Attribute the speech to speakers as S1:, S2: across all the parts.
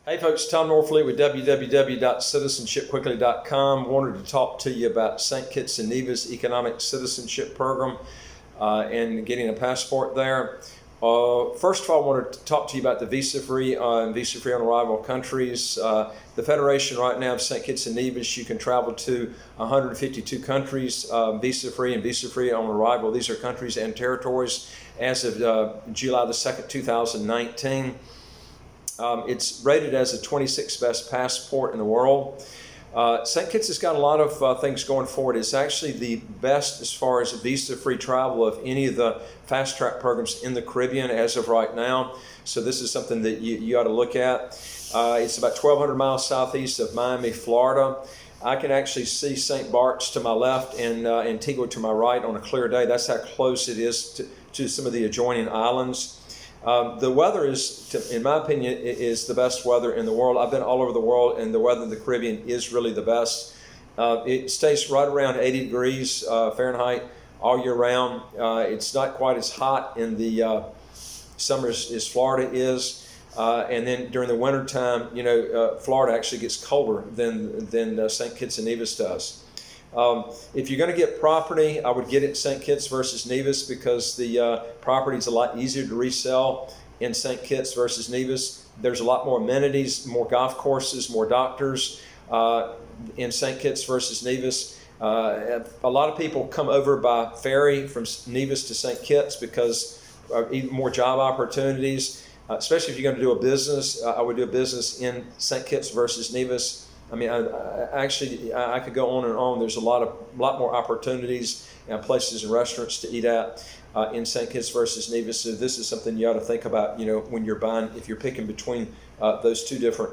S1: Hey folks, Tom Norfleet with www.citizenshipquickly.com. Wanted to talk to you about St. Kitts and Nevis Economic Citizenship Program and getting a passport there. First of all, I wanted to talk to you about the visa-free and visa-free on arrival countries. The Federation right now of St. Kitts and Nevis, you can travel to 152 countries visa-free and visa-free on arrival. These are countries and territories as of July the 2nd, 2019. It's rated as the 26th best passport in the world. St. Kitts has got a lot of things going for it. It's actually the best as far as visa-free travel of any of the fast-track programs in the Caribbean as of right now. So this is something that you ought to look at. It's about 1,200 miles southeast of Miami, Florida. I can actually see St. Bart's to my left and Antigua to my right on a clear day. That's how close it is to some of the adjoining islands. The weather is, in my opinion, is the best weather in the world. I've been all over the world, and the weather in the Caribbean is really the best. It stays right around 80 degrees Fahrenheit all year round. It's not quite as hot in the summers as Florida is. And then during the winter time, Florida actually gets colder than St. Kitts and Nevis does. If you're going to get property, I would get it St. Kitts versus Nevis because the property is a lot easier to resell in St. Kitts versus Nevis. There's a lot more amenities, more golf courses, more doctors in St. Kitts versus Nevis. A lot of people come over by ferry from Nevis to St. Kitts because of even more job opportunities, especially if you're going to do a business. I would do a business in St. Kitts versus Nevis. I mean, I could go on and on. There's a lot more opportunities and places and restaurants to eat at in St. Kitts versus Nevis. So this is something you ought to think about, when you're buying, if you're picking between those two different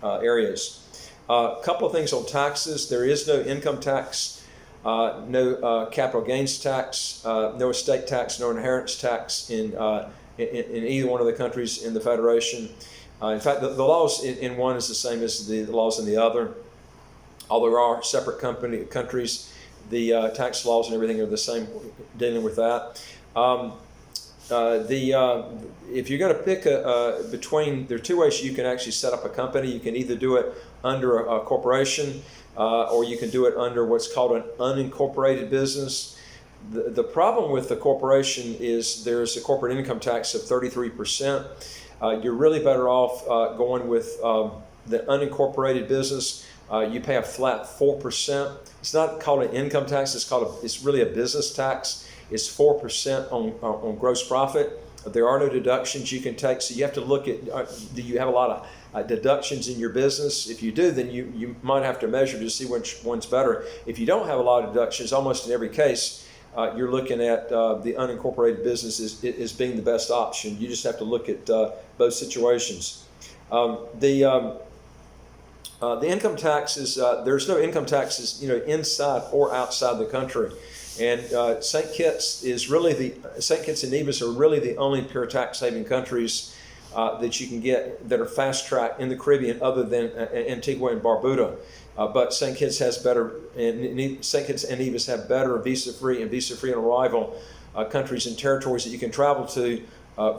S1: areas. A couple of things on taxes. There is no income tax, no capital gains tax, no estate tax, no inheritance tax in either one of the countries in the Federation. In fact, the laws in one is the same as the laws in the other. Although there are separate countries, the tax laws and everything are the same dealing with that. If you're going to pick between, there are two ways you can actually set up a company. You can either do it under a corporation or you can do it under what's called an unincorporated business. The problem with the corporation is there's a corporate income tax of 33%. You're really better off going with the unincorporated business. You pay a flat 4%. It's not called an income tax. It's really a business tax. It's 4% on gross profit. There are no deductions you can take. So you have to look at, do you have a lot of deductions in your business? If you do, then you might have to measure to see which one's better. If you don't have a lot of deductions, almost in every case, you're looking at the unincorporated business as being the best option. You just have to look at both situations. The income taxes, there's no income taxes, inside or outside the country. And St. Kitts and Nevis are really the only pure tax having countries that you can get that are fast track in the Caribbean, other than Antigua and Barbuda. But St. Kitts has better, and St. Kitts and Nevis have better visa-free and visa-free on arrival countries and territories that you can travel to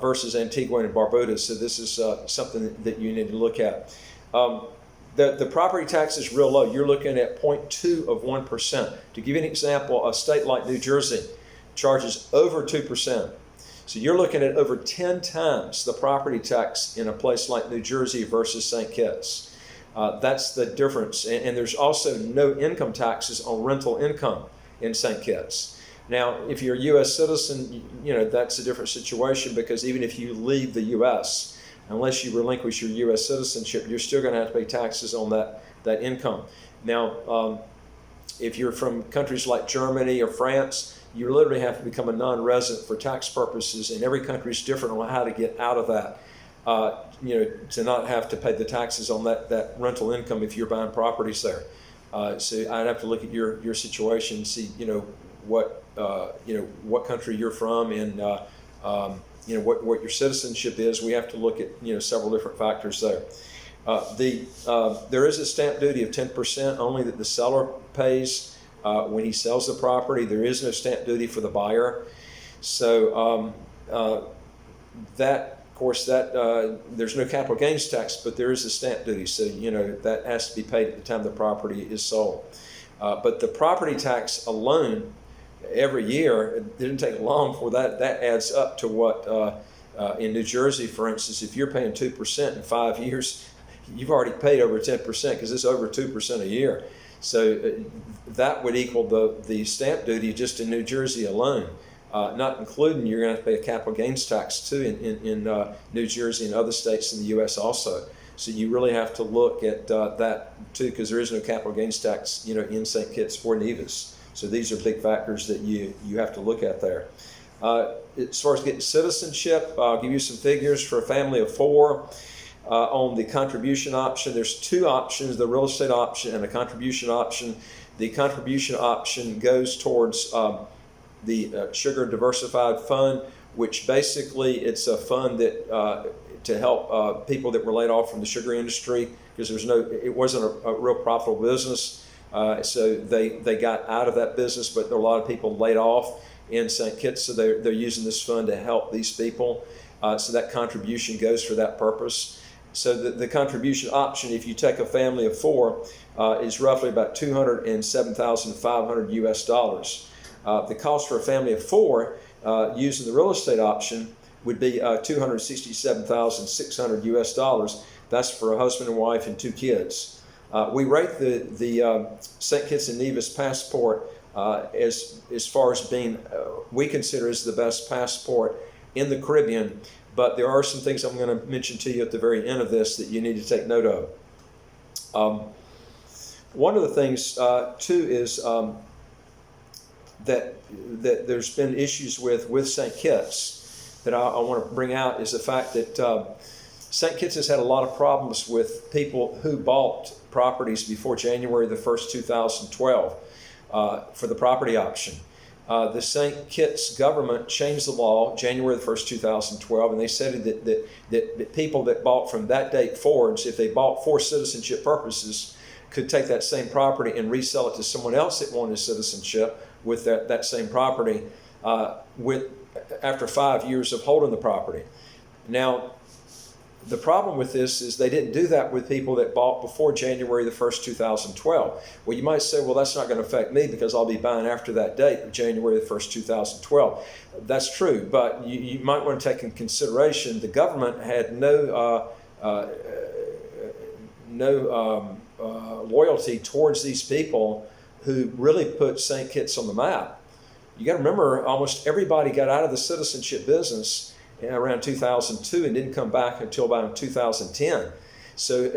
S1: versus Antigua and Barbuda. So this is something that you need to look at. The property tax is real low. You're looking at 0.2 of 1%. To give you an example, a state like New Jersey charges over 2%. So you're looking at over 10 times the property tax in a place like New Jersey versus St. Kitts. That's the difference. And there's also no income taxes on rental income in St. Kitts. Now, if you're a U.S. citizen, that's a different situation, because even if you leave the U.S., unless you relinquish your U.S. citizenship, you're still going to have to pay taxes on that income. Now, if you're from countries like Germany or France, you literally have to become a non-resident for tax purposes, and every country is different on how to get out of that. To not have to pay the taxes on that rental income if you're buying properties there. So I'd have to look at your situation, see what country you're from, and what your citizenship is. We have to look at several different factors there. There is a stamp duty of 10% only that the seller pays when he sells the property. There is no stamp duty for the buyer. So that course, that there's no capital gains tax, but there is a stamp duty, so that has to be paid at the time the property is sold. But the property tax alone, every year, it didn't take long for that adds up to what in New Jersey, for instance, if you're paying 2% in 5 years, you've already paid over 10% because it's over 2% a year. So that would equal the stamp duty just in New Jersey alone. Not including you're going to have to pay a capital gains tax too in New Jersey and other states in the U.S. also. So you really have to look at that too, because there is no capital gains tax, in St. Kitts or Nevis. So these are big factors that you have to look at there. As far as getting citizenship, I'll give you some figures for a family of 4. On the contribution option, there's 2 options: the real estate option and a contribution option. The contribution option goes towards the Sugar Diversified Fund, which basically it's a fund that to help people that were laid off from the sugar industry, because it wasn't a real profitable business. So they got out of that business, but there are a lot of people laid off in St. Kitts, so they're using this fund to help these people. So that contribution goes for that purpose. So the contribution option, if you take a family of 4, is roughly about $207,500 US. The cost for a family of 4 using the real estate option would be $267,600 US. That's for a husband and wife and 2 kids. We rate the St. Kitts and Nevis passport as far as being, we consider as the best passport in the Caribbean, but there are some things I'm going to mention to you at the very end of this that you need to take note of. One of the things too is that there's been issues with St. Kitts that I want to bring out is the fact that St. Kitts has had a lot of problems with people who bought properties before January the 1st, 2012 for the property option. The St. Kitts government changed the law January the 1st, 2012, and they said that people that bought from that date forwards, if they bought for citizenship purposes, could take that same property and resell it to someone else that wanted citizenship with that same property after 5 years of holding the property. Now, the problem with this is they didn't do that with people that bought before January the 1st, 2012. Well, you might say, well, that's not going to affect me because I'll be buying after that date, January the 1st, 2012. That's true, but you might want to take into consideration the government had no loyalty towards these people who really put St. Kitts on the map. You got to remember, almost everybody got out of the citizenship business around 2002 and didn't come back until about 2010. So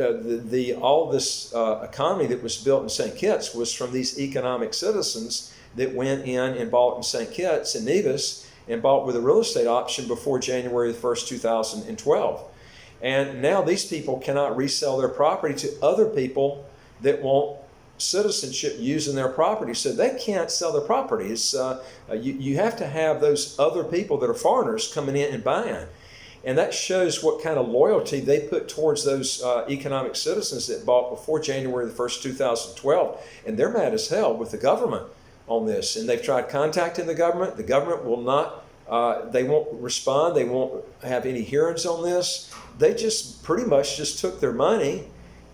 S1: all this economy that was built in St. Kitts was from these economic citizens that went in and bought in St. Kitts and Nevis and bought with a real estate option before January the 1st, 2012. And now these people cannot resell their property to other people that want citizenship using their property, so they can't sell their property. You have to have those other people that are foreigners coming in and buying, and that shows what kind of loyalty they put towards those economic citizens that bought before January the 1st, 2012, and they're mad as hell with the government on this, and they've tried contacting the government. The government will not, they won't respond, they won't have any hearings on this. They just pretty much just took their money.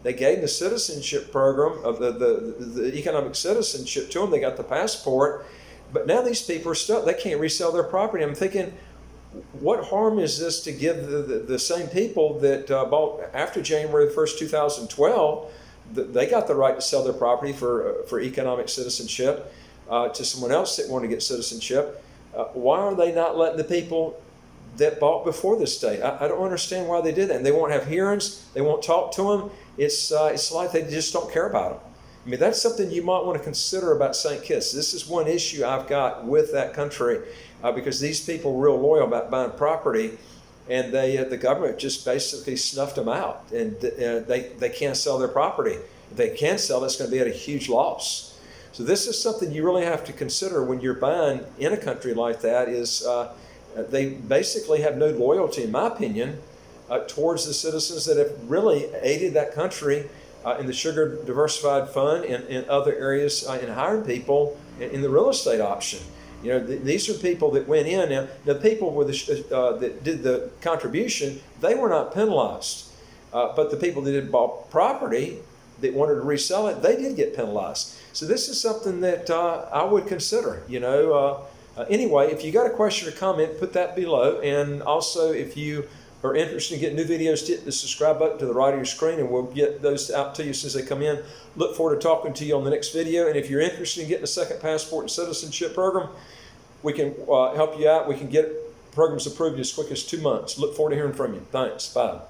S1: They gave the citizenship program of the economic citizenship to them. They got the passport, but now these people are stuck. They can't resell their property. I'm thinking, what harm is this to give the same people that bought after January 1st, 2012? They got the right to sell their property for economic citizenship to someone else that wanted to get citizenship. Why are they not letting the people that bought before this date? I don't understand why they did that. And they won't have hearings. They won't talk to them. It's like they just don't care about them. I mean, that's something you might want to consider about St. Kitts. This is one issue I've got with that country because these people are real loyal about buying property, and the government just basically snuffed them out, and they can't sell their property. If they can sell, it's going to be at a huge loss. So this is something you really have to consider when you're buying in a country like that. Is they basically have no loyalty, in my opinion, towards the citizens that have really aided that country in the Sugar Diversified Fund and in other areas in hiring people in the real estate option. You know, these are people that went in. Now, the people with that did the contribution, they were not penalized. But the people that had bought property that wanted to resell it, they did get penalized. So this is something that I would consider. You know, anyway, if you got a question or comment, put that below. And also, if you are interested in getting new videos, hit the subscribe button to the right of your screen, and we'll get those out to you as soon as they come in. Look forward to talking to you on the next video. And if you're interested in getting a second passport and citizenship program, we can help you out. We can get programs approved as quick as 2 months. Look forward to hearing from you. Thanks. Bye.